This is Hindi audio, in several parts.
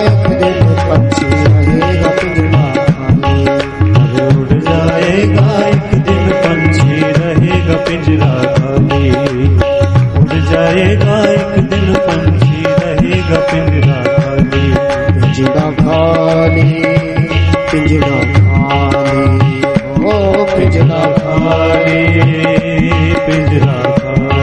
एक दिन पंछी रहेगा पिंजड़ा खाली। उड़ जाएगा एक दिन पंछी रहेगा पिंजरा खाली। उड़ जाएगा एक दिन पंछी रहेगा पिंजरा खाली। पिंजड़ा खाली, पिंजड़ा खाली, ओ पिंजड़ा खाली, पिंजरा खाली।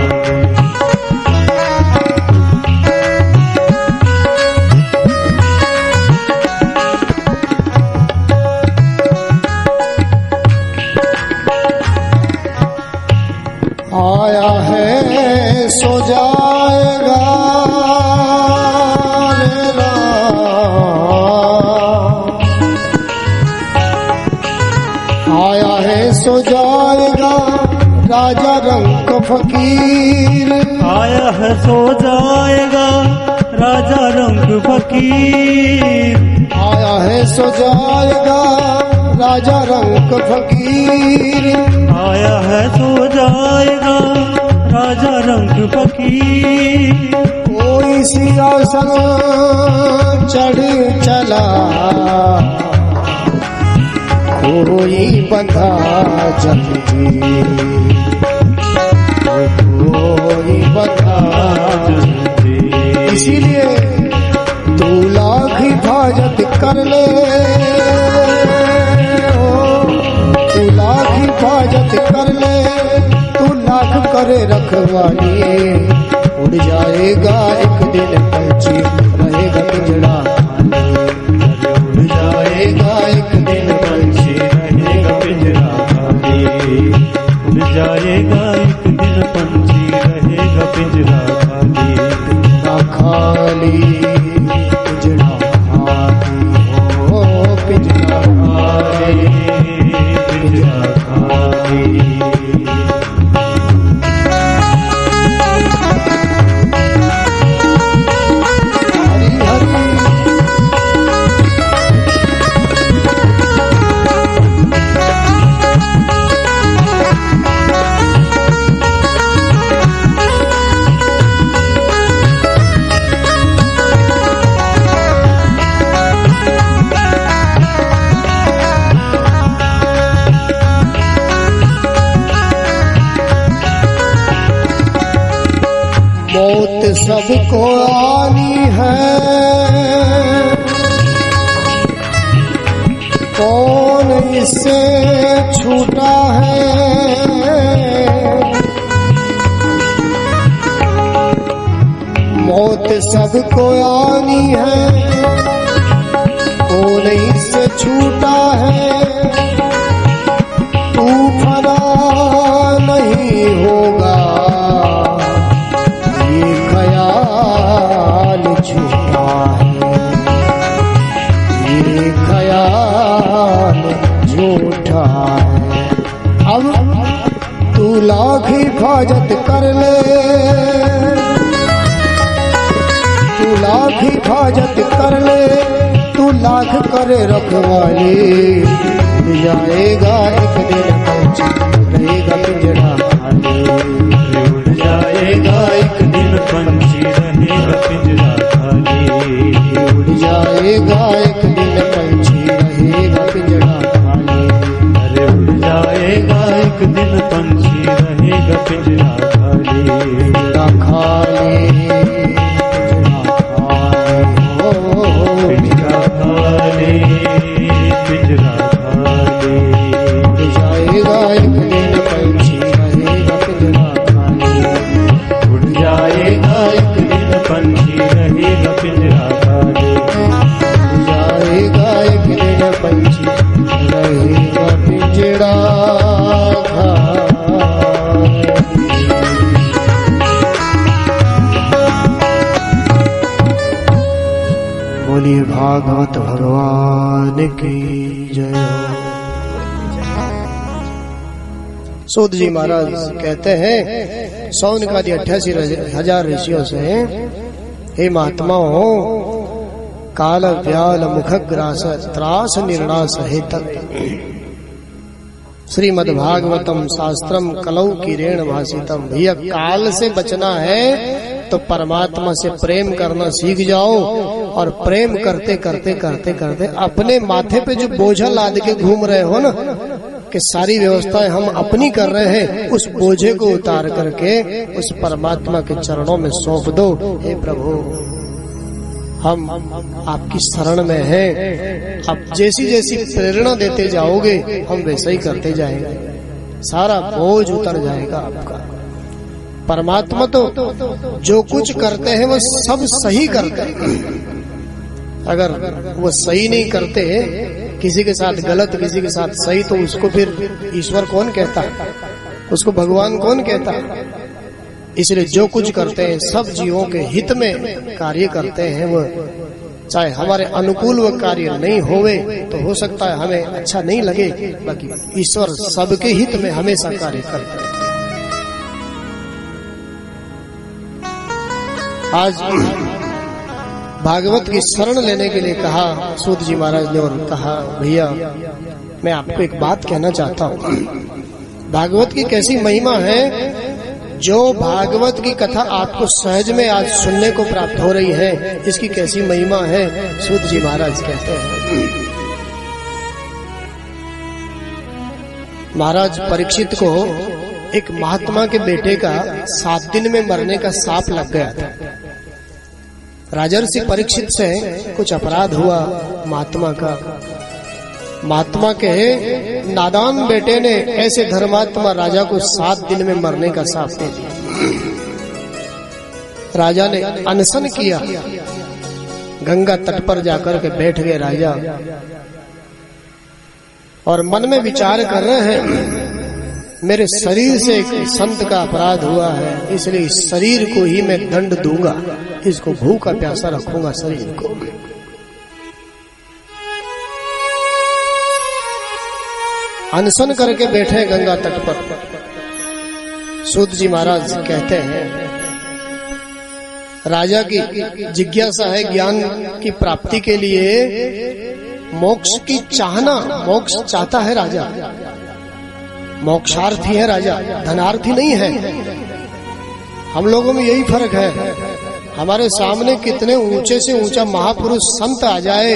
आया है सो जाएगा रे राम। आया है सो जाएगा राजा रंग फकीर। आया है सो जाएगा राजा रंग फकीर। आया है सो जाएगा राजा रंग फकीर। आया है सो जाएगा राजा रंग फकीर। कोई सिंहासन चढ़ चला, कोई बंधा जंजीर, कोई बंधा जंजीर। इसीलिए तू लाख हिफाजत कर ले, तू लाख हिफाजत कर ले, तू लाख करे रखवाली। उड़ जाएगा एक दिन पंछी रहेगा पिंजड़ा खाली। उड़ जाएगा एक दिन पंछी रहेगा पिंजरा खाली। उड़ जाएगा एक दिन पंछी रहेगा पिंजरा खाली। पिंजड़ा खाली, पिंजड़ा खाली, ओ पिंजड़ा खाली, पिंजरा खाली। हरी हरी। मौत सबको आनी है, कौन इससे छूटा है। मौत सबको आनी है, कौन इससे छूटा है। तू फना नहीं होगा, ये ख्याल झूठा है, ये ख्याल झूठा है। अब तू लाख हिफाजत कर ले, तू लाख हिफाजत कर ले, तू लाख करे रखवाली। उड़ जाएगा एक दिन पंछी रहेगा पिंजड़ा खाली। उड़ जाएगा एक दिन पंछी रहेगा पिंजरा खाली। उड़ जाएगा एक दिन पंछी रहेगा पिंजड़ा खाली। अरे उड़ जाएगा एक दिन पंछी रहेगा पिंजरा खाली। पिंजड़ा खाली, पिंजड़ा खाली, ओ पिंजरा खाली, पिंजरा खाली। उड़ जाएगा एक दिन पंछी रहेगा पिंजड़ा खाली। उड़ जाएगा एक दिन पंछी रहेगा पिंजरा खाली। उड़ जाएगा एक दिन पंछी रहेगा पिंजड़ा खाली। बोलिए भागवत भगवान की जय। सूत जी महाराज कहते हैं सौनकादि 88,000 ऋषियों से, हे महात्माओं, काल व्याल मुखग्रास त्रास निर्णास हेत श्रीमद्भागवतम शास्त्रम कलौ किरेण भाषितम। भैया काल से बचना है तो परमात्मा से प्रेम करना सीख जाओ, और प्रेम करते करते करते करते अपने माथे पे जो बोझा लाद के घूम रहे हो ना, कि सारी व्यवस्थाएं हम अपनी कर रहे हैं, उस बोझे को उतार करके उस परमात्मा के चरणों में सौंप दो। हे प्रभु, हम आपकी शरण में हैं, आप जैसी जैसी प्रेरणा देते जाओगे हम वैसा ही करते जाएंगे, सारा बोझ उतर जाएगा आपका। परमात्मा तो जो कुछ करते हैं वो सब सही करते हैं। अगर वो सही नहीं करते, किसी के साथ गलत किसी के साथ सही, तो उसको फिर ईश्वर कौन कहता है, उसको भगवान कौन कहता है। इसलिए जो कुछ करते हैं सब जीवों के हित में कार्य करते हैं। वो चाहे हमारे अनुकूल वो कार्य नहीं होवे तो हो सकता है हमें अच्छा नहीं लगे, बाकी ईश्वर सबके हित में हमेशा कार्य करते हैं। आज भागवत की शरण लेने के लिए कहा सूत जी महाराज ने, और कहा भैया मैं आपको एक बात कहना चाहता हूँ। भागवत की कैसी महिमा है, जो भागवत की कथा आपको सहज में आज सुनने को प्राप्त हो रही है, इसकी कैसी महिमा है। सूत जी महाराज कहते हैं, महाराज परीक्षित को एक महात्मा के बेटे का 7 दिन में मरने का शाप लग गया था। राजर्षि परीक्षित से कुछ अपराध हुआ महात्मा का। महात्मा के नादान बेटे ने ऐसे धर्मात्मा राजा को 7 दिन में मरने का शाप दे दिया। राजा ने अनशन किया, गंगा तट पर जाकर के बैठ गए राजा, और मन में विचार कर रहे हैं मेरे शरीर से एक संत का अपराध हुआ है, इसलिए इस शरीर को ही मैं दंड दूंगा, इसको भूखा प्यासा रखूंगा शरीर को। अनशन करके बैठे गंगा तट पर। सूत जी महाराज कहते हैं, राजा की जिज्ञासा है ज्ञान की प्राप्ति के लिए, मोक्ष की चाहना, मोक्ष चाहता है राजा, मोक्षार्थी है राजा, धनार्थी नहीं है। हम लोगों में यही फर्क है, हमारे सामने कितने ऊंचे से ऊंचा महापुरुष संत आ जाए,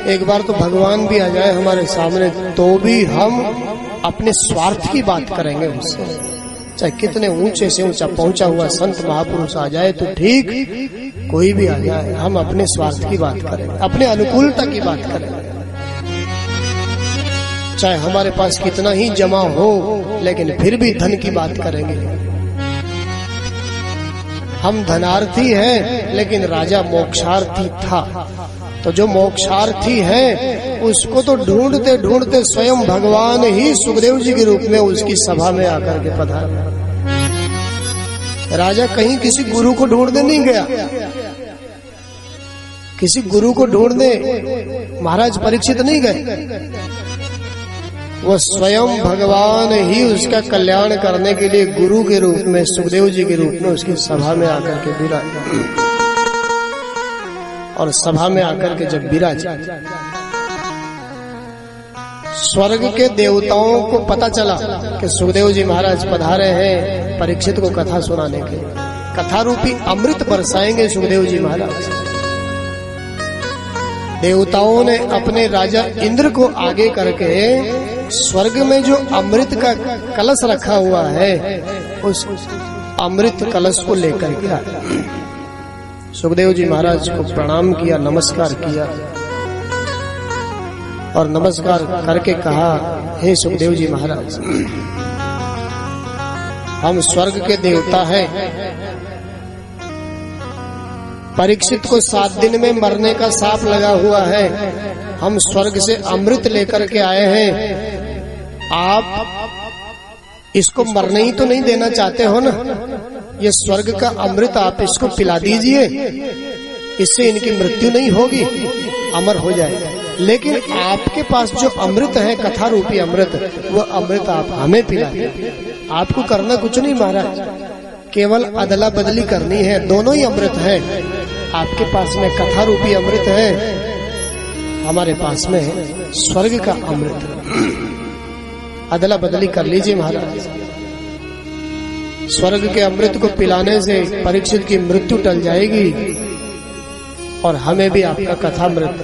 एक बार तो भगवान भी आ जाए हमारे सामने, तो भी हम अपने स्वार्थ की बात करेंगे उससे। चाहे कितने ऊंचे से ऊंचा पहुंचा हुआ संत महापुरुष आ जाए तो ठीक, कोई भी आ जाए हम अपने स्वार्थ की बात करेंगे, अपने अनुकूलता की बात करेंगे। चाहे हमारे पास कितना ही जमा हो, लेकिन फिर भी धन की बात करेंगे। हम धनार्थी हैं, लेकिन राजा मोक्षार्थी था। तो जो मोक्षार्थी है उसको तो ढूंढते ढूंढते स्वयं भगवान ही सुखदेव जी के रूप में उसकी सभा में आकर के पधारे। राजा कहीं किसी गुरु को ढूंढने नहीं गया, किसी गुरु को ढूंढने महाराज परीक्षित नहीं गए, वो स्वयं भगवान ही उसका कल्याण करने के लिए गुरु के रूप में, सुखदेव जी के रूप में उसकी सभा में आकर के विराजे। और सभा में आकर के जब विराजे, स्वर्ग के देवताओं को पता चला कि सुखदेव जी महाराज पधारे हैं परीक्षित को कथा सुनाने के लिए। कथा रूपी अमृत बरसाएंगे सुखदेव जी महाराज। देवताओं ने अपने राजा इंद्र को आगे करके स्वर्ग में जो अमृत का कलश रखा हुआ है, उस अमृत कलश को लेकर के आए। सुखदेव जी महाराज को प्रणाम किया, नमस्कार किया, और नमस्कार करके कहा, हे सुखदेव जी महाराज, हम स्वर्ग के देवता हैं, परीक्षित को 7 दिन में मरने का शाप लगा हुआ है, हम स्वर्ग से अमृत लेकर के आए हैं, आप इसको मरने ही तो नहीं देना चाहते हो ना, ये स्वर्ग का अमृत आप इसको पिला दीजिए, इससे इनकी मृत्यु नहीं होगी, अमर हो जाएगा। लेकिन आपके पास जो अमृत है, कथा रूपी अमृत, वो अमृत आप हमें पिला दीजिए। आपको करना कुछ नहीं महाराज, केवल अदला बदली करनी है, दोनों ही अमृत है। आपके पास में कथा रूपी अमृत है, हमारे पास में स्वर्ग का अमृत, अदला बदली कर लीजिए महाराज। स्वर्ग के अमृत को पिलाने से परीक्षित की मृत्यु टल जाएगी और हमें भी आपका कथामृत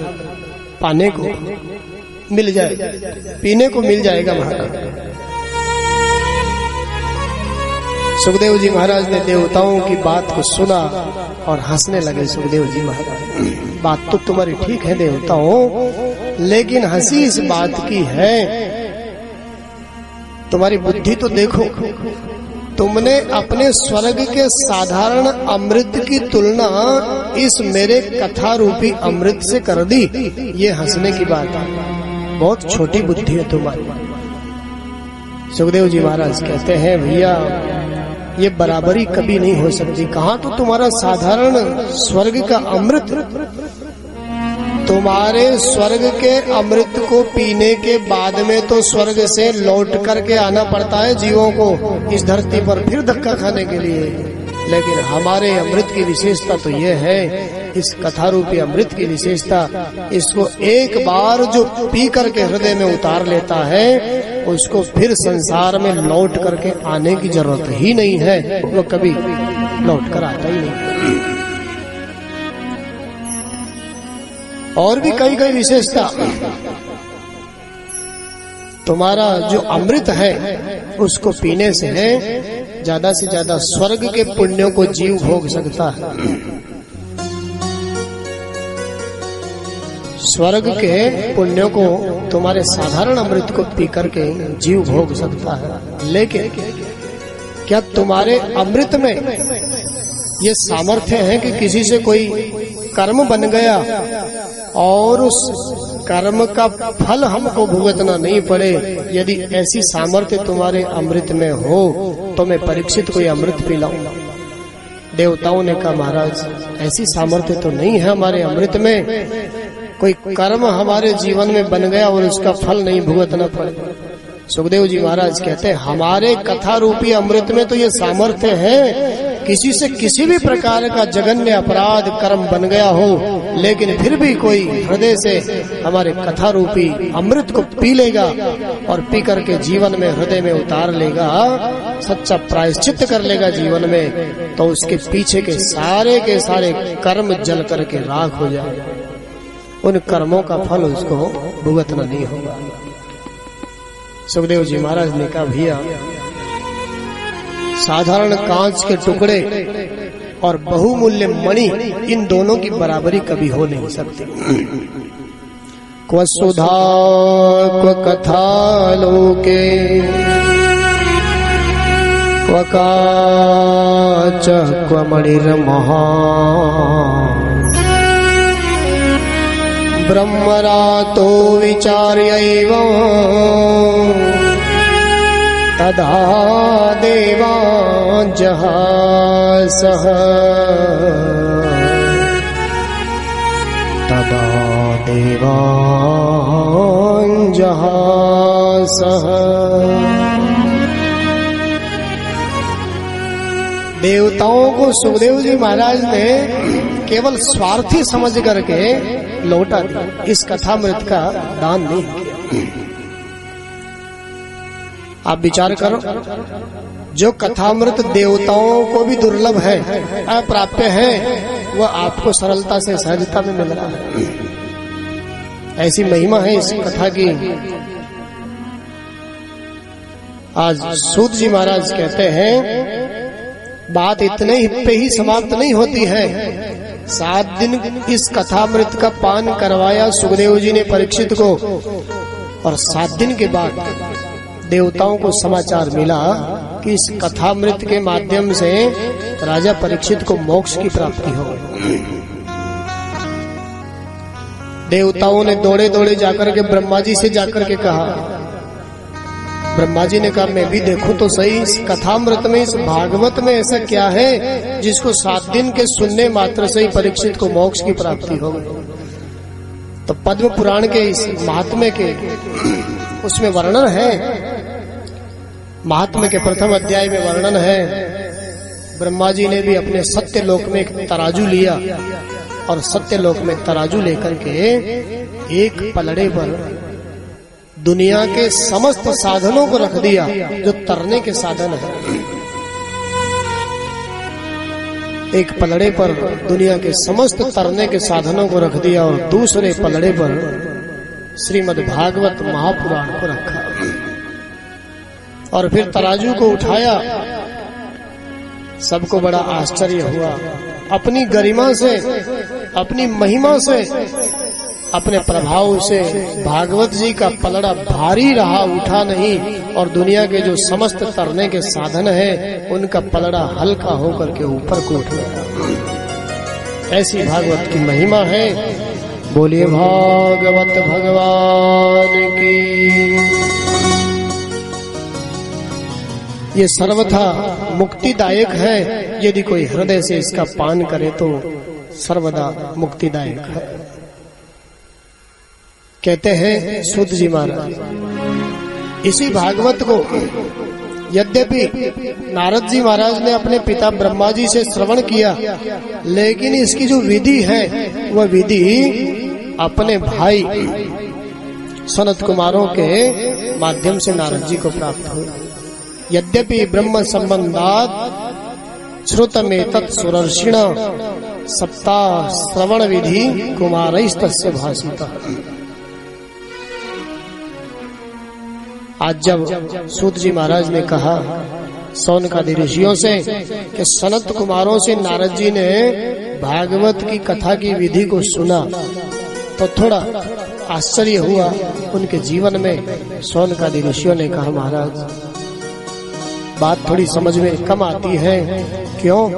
पाने को मिल जाएगा, पीने को मिल जाएगा महाराज। सुखदेव जी महाराज ने देवताओं की बात को सुना और हंसने लगे। सुखदेव जी महाराज, बात तो तुम्हारी ठीक है देवताओं, लेकिन हंसी इस बात की है, तुम्हारी बुद्धि तो देखो, तुमने अपने स्वर्ग के साधारण अमृत की तुलना इस मेरे कथा रूपी अमृत से कर दी। ये हंसने की बात है, बहुत छोटी बुद्धि है तुम्हारी। सुखदेव जी महाराज कहते हैं भैया ये बराबरी कभी नहीं हो सकती। कहाँ तो तुम्हारा साधारण स्वर्ग का अमृत, तुम्हारे स्वर्ग के अमृत को पीने के बाद में तो स्वर्ग से लौट करके आना पड़ता है जीवों को इस धरती पर फिर धक्का खाने के लिए। लेकिन हमारे अमृत की विशेषता तो यह है, इस कथा रूपी अमृत की विशेषता, इसको एक बार जो पी करके हृदय में उतार लेता है उसको फिर संसार में लौट करके आने की जरूरत ही नहीं है, वो कभी लौट कर आता ही नहीं। और भी कई कई विशेषता, तुम्हारा जो अमृत है उसको पीने से है ज्यादा से ज्यादा स्वर्ग के पुण्यों को जीव भोग सकता है। स्वर्ग के पुण्यों को तुम्हारे साधारण अमृत को पी करके जीव भोग सकता है। लेकिन क्या तुम्हारे अमृत में ये सामर्थ्य है कि किसी से कोई कर्म बन गया और उस कर्म का फल हमको भुगतना नहीं पड़े? यदि ऐसी सामर्थ्य तुम्हारे अमृत में हो तो मैं परीक्षित कोई अमृत पिलाऊं। देवताओं ने कहा महाराज ऐसी सामर्थ्य तो नहीं है हमारे अमृत में, कोई कर्म हमारे जीवन में बन गया और उसका फल नहीं भुगतना पड़े। सुखदेव जी महाराज कहते हैं हमारे कथा रूपी अमृत में तो ये सामर्थ्य है, किसी से किसी भी प्रकार का जघन्य अपराध कर्म बन गया हो लेकिन फिर भी कोई हृदय से हमारे कथा रूपी अमृत को पी लेगा और पी करके जीवन में हृदय में उतार लेगा, सच्चा प्रायश्चित कर लेगा जीवन में, तो उसके पीछे के सारे कर्म जल करके राख हो जाए, उन कर्मों का फल उसको भुगतना नहीं होगा। सुखदेव जी महाराज ने कहा भैया साधारण कांच के टुकड़े और बहुमूल्य मणि इन दोनों की बराबरी कभी हो नहीं सकती। क्व सुधा क्व कथा लोके क्व काच क्व मणिर्महा ब्रह्मरातो विचार्यैव तदा देवान् जहासः तदा देवान् जहासः। देवताओं को सुखदेव जी महाराज ने केवल स्वार्थी समझ करके लौटा दिया, इस कथामृत का दान नहीं किया। आप विचार करो, जो कथामृत देवताओं को भी दुर्लभ है, अप्राप्य है, वह आपको सरलता से सहजता में मिल रहा है। ऐसी महिमा है इस कथा की। आज सूत जी महाराज कहते हैं बात इतने पे ही समाप्त नहीं होती है। 7 दिन इस कथामृत का पान करवाया सुखदेव जी ने परीक्षित को, और 7 दिन के बाद देवताओं को समाचार मिला कि इस कथामृत के माध्यम से राजा परीक्षित को मोक्ष की प्राप्ति हो गई। देवताओं ने दौड़े दौड़े जाकर के ब्रह्मा जी से जाकर के कहा, ब्रह्मा जी ने कहा मैं भी देखूं तो सही इस कथामृत में, इस भागवत में ऐसा क्या है जिसको 7 दिन के सुनने मात्र से ही परीक्षित को मोक्ष की प्राप्ति हो गई। तो पद्म पुराण के इस महात्म्य के उसमें वर्णन है, महात्म्य के प्रथम अध्याय में वर्णन है। ब्रह्मा जी ने भी अपने सत्य लोक में एक तराजू लिया और सत्य लोक में तराजू लेकर के एक पलड़े पर दुनिया के समस्त साधनों को रख दिया जो तरने के साधन है। एक पलड़े पर दुनिया के समस्त तरने के साधनों को रख दिया और दूसरे पलड़े पर श्रीमद् भागवत महापुराण को रखा और फिर तराजू को उठाया। सबको बड़ा आश्चर्य हुआ। अपनी गरिमा से, अपनी महिमा से, अपने प्रभाव से भागवत जी का पलड़ा भारी रहा, उठा नहीं, और दुनिया के जो समस्त तरने के साधन है उनका पलड़ा हल्का होकर के ऊपर को उठ गया। ऐसी भागवत की महिमा है। बोलिए भागवत भगवान की। ये सर्वथा मुक्तिदायक है। यदि कोई हृदय से इसका पान करे तो सर्वदा मुक्तिदायक है। कहते हैं सूत जी महाराज, इसी भागवत को यद्यपि नारद जी महाराज ने अपने पिता ब्रह्मा जी से श्रवण किया, लेकिन इसकी जो विधि है वह विधि अपने भाई सनत कुमारों के माध्यम से नारद जी को प्राप्त हुई। यद्यपि ब्रह्म संबंधात श्रुतमेतत् सुरर्षिण सप्ताह श्रवण विधि कुमारैस्तस्य भासितः। आज जब सूत जी महाराज ने कहा सौनकादि ऋषियों से कि सनत कुमारों से नारद जी ने भागवत की कथा की विधि को सुना, तो थोड़ा आश्चर्य हुआ उनके जीवन में। सौनकादि ऋषियों ने कहा, महाराज बात थोड़ी समझ में कम आती है। क्यों?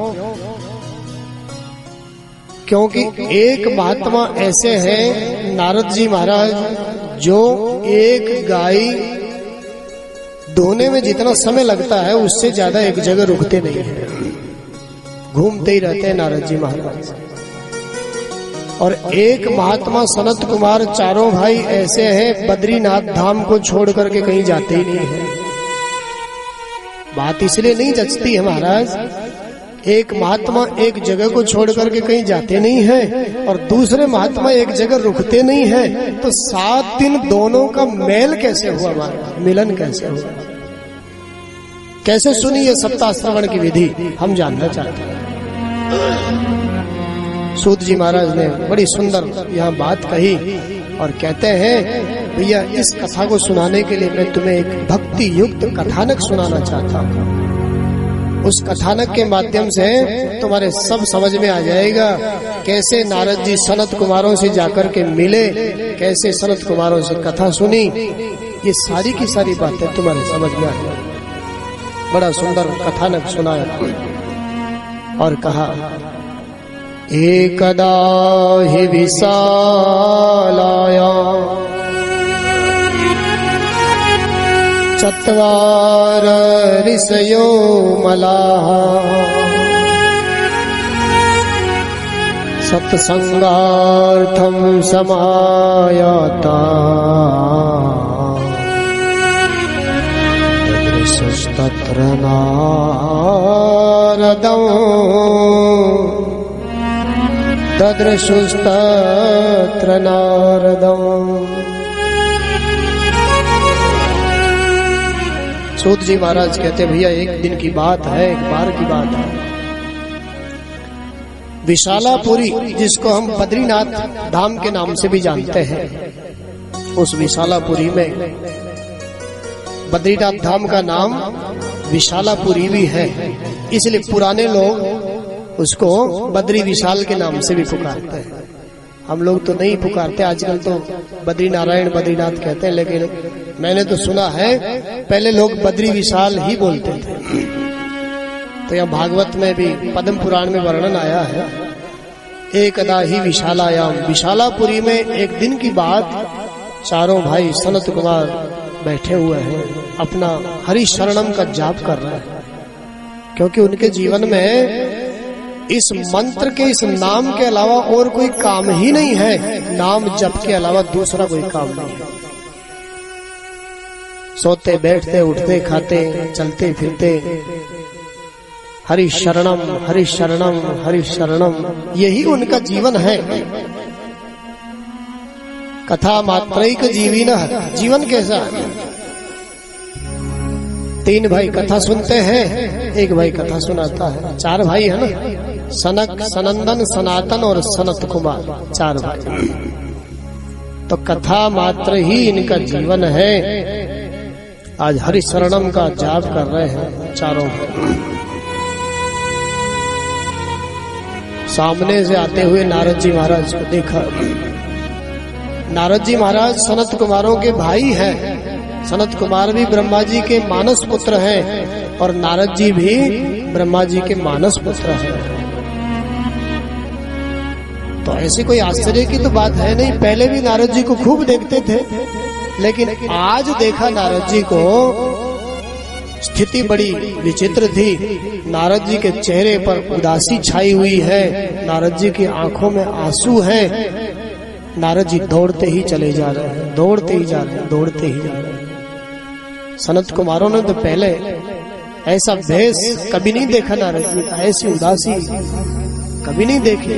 क्योंकि एक महात्मा ऐसे हैं नारद जी महाराज, जो एक गाय धोने में जितना समय लगता है उससे ज्यादा एक जगह रुकते नहीं है, घूमते ही रहते हैं नारद जी महाराज। और एक महात्मा सनत कुमार, चारों भाई ऐसे हैं बद्रीनाथ धाम को छोड़ करके कहीं जाते ही नहीं है। बात इसलिए नहीं जचती है महाराज, एक महात्मा एक जगह को छोड़ करके कहीं जाते नहीं है और दूसरे महात्मा एक जगह रुकते नहीं है, तो 7 दिन दोनों का मेल कैसे हुआ महाराज, मिलन कैसे हुआ? कैसे सुनी ये सप्ताह श्रवण की विधि, हम जानना चाहते हैं। सूत जी महाराज ने बड़ी सुंदर यहाँ बात कही और कहते हैं, भैया इस कथा को सुनाने के लिए मैं तुम्हें एक भक्ति युक्त कथानक सुनाना चाहता हूँ। उस कथानक के माध्यम से तुम्हारे सब समझ में आ जाएगा कैसे नारद जी सनत कुमारों से जाकर के मिले, कैसे सनत कुमारों से कथा सुनी। ये सारी की सारी बातें तुम्हारे समझ में आ जाएगी। बड़ा सुंदर कथानक सुनाया और कहा, एकदा हि विशालाया चत्वार ऋषयो मलाः सत्संगार्थं समायाता तत्र नारदं तद्रशुस्तत्र नारदं। सूत जी महाराज कहते, भैया एक दिन की बात है, एक बार की बात है। विशालापुरी, जिसको हम बद्रीनाथ धाम के नाम से भी जानते हैं, उस विशालापुरी में, बद्रीनाथ धाम का नाम विशालापुरी भी है, इसलिए पुराने लोग उसको बद्री विशाल के नाम से भी पुकारते हैं। हम लोग तो नहीं पुकारते, आजकल तो बद्री नारायण बद्रीनाथ कहते हैं, लेकिन मैंने तो सुना है पहले लोग बद्री विशाल ही बोलते थे। तो यहाँ भागवत में भी पद्म पुराण में वर्णन आया है, एकदा ही विशालायाम, विशालापुरी में एक दिन की बात, चारों भाई सनत कुमार बैठे हुए हैं, अपना हरि शरणम का जाप कर रहे हैं, क्योंकि उनके जीवन में इस मंत्र के, इस नाम के अलावा और कोई काम ही नहीं है। नाम जप के अलावा दूसरा कोई काम नहीं है। सोते बैठते उठते खाते चलते फिरते हरि शरणम हरि शरणम हरि शरणम, यही उनका जीवन है। कथा मात्रैक जीविनः, जीवन कैसा है? 3 भाई कथा सुनते हैं, एक भाई कथा सुनाता है, 4 भाई है ना, सनक, सनंदन, सनातन और सनत कुमार, 4 भाई। तो कथा मात्र ही इनका जीवन है। आज हरि शरणम का जाप कर रहे हैं चारों भाई। सामने से आते हुए नारद जी महाराज को देखा। नारद जी महाराज सनत कुमारों के भाई हैं। सनत कुमार भी ब्रह्मा जी के मानस पुत्र हैं और नारद जी भी ब्रह्मा जी के मानस पुत्र हैं। तो ऐसी कोई आश्चर्य की तो बात है नहीं। पहले भी नारद जी को खूब देखते थे, लेकिन आज देखा नारद जी को, स्थिति बड़ी विचित्र थी। नारद जी के चेहरे पर उदासी छाई हुई है, नारद जी की आंखों में आंसू हैं। नारद जी दौड़ते ही चले जा रहे हैं, दौड़ते ही जा रहे हैं, दौड़ते ही जा रहे हैं। सनत कुमारों ने तो पहले ऐसा भेष कभी नहीं देखा नारद जी का, ऐसी उदासी कभी नहीं देखी।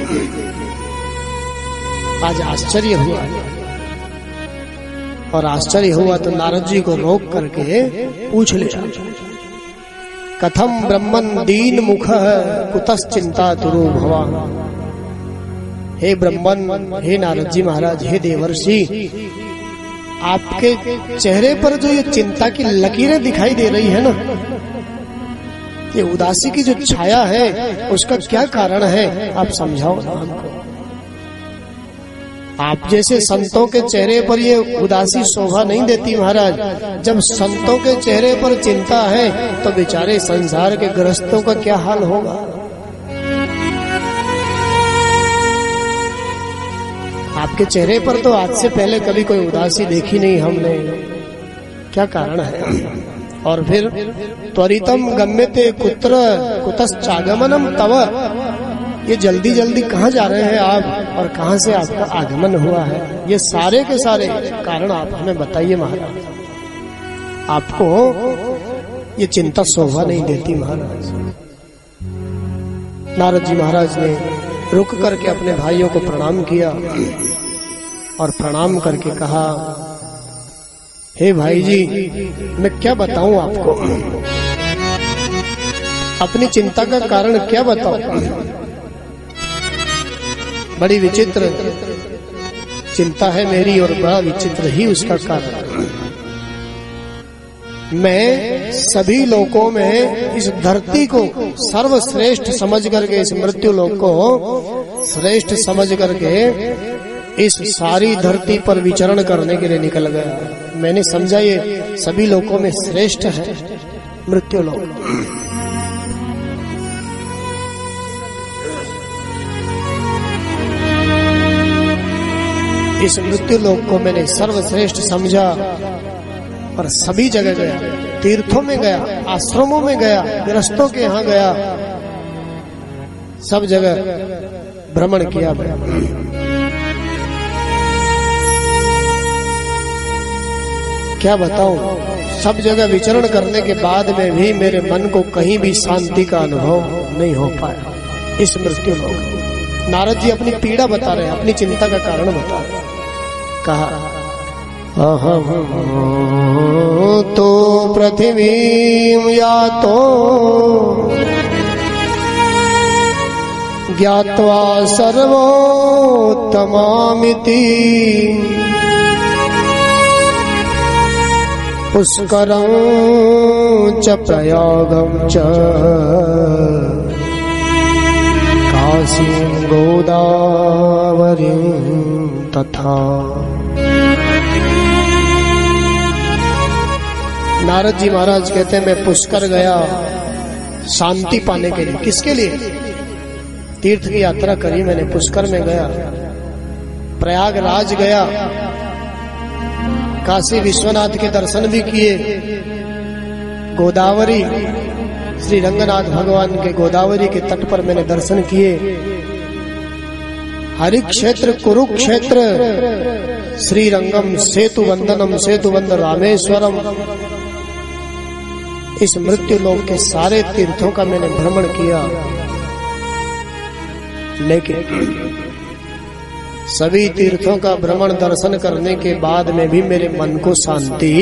आज आश्चर्य हुआ, और आश्चर्य हुआ तो नारद जी को रोक करके पूछ लिया, कथम ब्रह्मन दीन मुख कुतश्चिंता तुरु भवा। हे ब्रह्मन, हे नारद जी महाराज, हे देवर्षि, आपके चेहरे पर जो ये चिंता की लकीरें दिखाई दे रही है ना, ये उदासी की जो छाया है, उसका क्या कारण है, आप समझाओ ना हमको। आप जैसे संतों के चेहरे पर ये उदासी शोभा नहीं देती महाराज। जब संतों के चेहरे पर चिंता है तो बेचारे संसार के गृहस्थों का क्या हाल होगा। आपके चेहरे पर तो आज से पहले कभी कोई उदासी देखी नहीं हमने, क्या कारण है। और फिर त्वरितम गम्यते कुत्र कुतश्चागमनम तव, ये जल्दी जल्दी कहाँ जा रहे हैं आप और कहाँ से आपका आगमन हुआ है, ये सारे के सारे कारण आप हमें बताइए महाराज। आपको ये चिंता शोभा नहीं देती महाराज। नारद जी महाराज ने रुक करके अपने भाइयों को प्रणाम किया और प्रणाम करके कहा, हे भाई जी, मैं क्या बताऊं आपको, अपनी चिंता का कारण क्या बताऊं। बड़ी विचित्र चिंता है मेरी और बड़ा विचित्र ही उसका कारण। मैं सभी लोकों में इस धरती को सर्वश्रेष्ठ समझ करके, इस मृत्यु लोक को श्रेष्ठ समझ करके इस सारी धरती पर विचरण करने के लिए निकल गया। मैंने समझा ये सभी लोकों में श्रेष्ठ है मृत्यु लोक। इस मृत्यु लोक को मैंने सर्वश्रेष्ठ समझा और सभी जगह गया, तीर्थों में गया, आश्रमों में गया, गृहस्थों के यहाँ गया, सब जगह भ्रमण किया गया। क्या बताऊं, सब जगह विचरण करने के बाद में भी मेरे मन को कहीं भी शांति का अनुभव नहीं हो पाया इस मृत्यु लोक। नारद जी अपनी पीड़ा बता रहे हैं, अपनी चिंता का कारण बता रहे हैं। कहा, अहम तो पृथ्वी यातो ज्ञात्वा सर्वोत्तमामिति पुष्करं च प्रयागं च काशीं गोदावरीं तथा। नारद जी महाराज कहते हैं, मैं पुष्कर गया शांति पाने के लिए। किसके लिए? तीर्थ की यात्रा करी मैंने, पुष्कर में गया, प्रयागराज गया, काशी विश्वनाथ के दर्शन भी किए, गोदावरी श्री रंगनाथ भगवान के गोदावरी के तट पर मैंने दर्शन किए, हरि क्षेत्र कुरुक्षेत्र श्री रंगम सेतु वंदनम सेतु वंदन रामेश्वरम, इस मृत्यु लोक के सारे तीर्थों का मैंने भ्रमण किया, लेकिन सभी तीर्थों का भ्रमण दर्शन करने के बाद में भी मेरे मन को शांति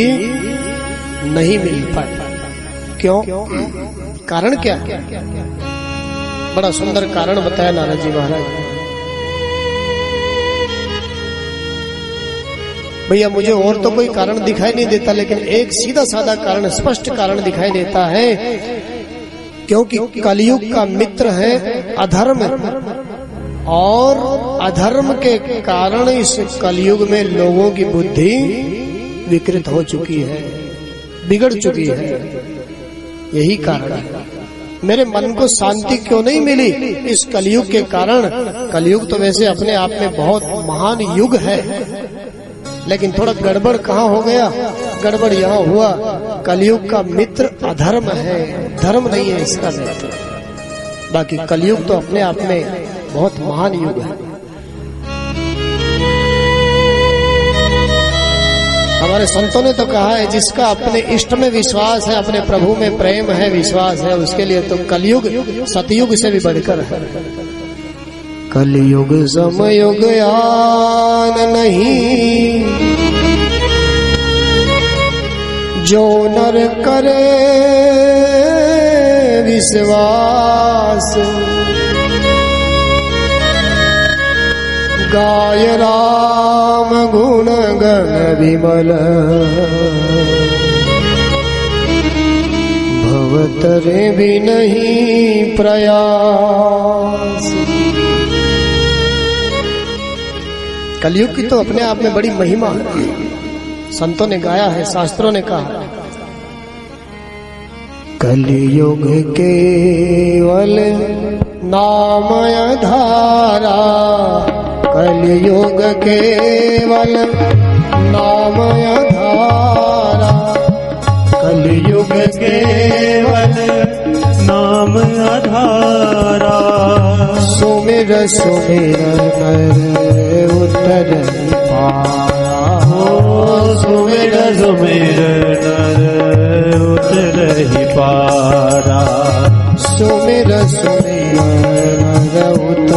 नहीं मिल पाई। क्यों? कारण क्या? बड़ा सुंदर कारण बताया नारद जी महाराज। भैया मुझे और तो कोई कारण दिखाई नहीं देता, लेकिन एक सीधा साधा कारण, स्पष्ट कारण दिखाई देता है, क्योंकि कलयुग का मित्र है अधर्म, और अधर्म के कारण इस कलयुग में लोगों की बुद्धि विकृत हो चुकी है, बिगड़ चुकी है। यही कारण है। मेरे मन को शांति क्यों नहीं मिली इस कलयुग के कारण। कलयुग तो वैसे अपने आप में बहुत महान युग है, लेकिन थोड़ा गड़बड़ कहाँ हो गया? गड़बड़ यहाँ हुआ, कलयुग का मित्र अधर्म है, धर्म नहीं है इसका मित्र। बाकी कलयुग तो अपने आप में बहुत महान युग है। हमारे संतों ने तो कहा है, जिसका अपने इष्ट में विश्वास है, अपने प्रभु में प्रेम है, विश्वास है, उसके लिए तो कलयुग सतयुग से भी बढ़कर है। कलयुग समयुग आन नहीं, जो नर करे विश्वास, गाय राम गुण गण विमल, भवतरे भी नहीं प्रयास। कलयुग की तो अपने आप में बड़ी महिमा है, संतों ने गाया है, शास्त्रों ने कहा। कलयुग केवल नाम आधारा, कलयुग केवल नाम आधारा, कलयुग केवल नाम आधारा। सुमिर सुमिर नर उतर पारा, सुमिर सुमिर नर उतर ही पारा। सुमिर सुमिर नर उतर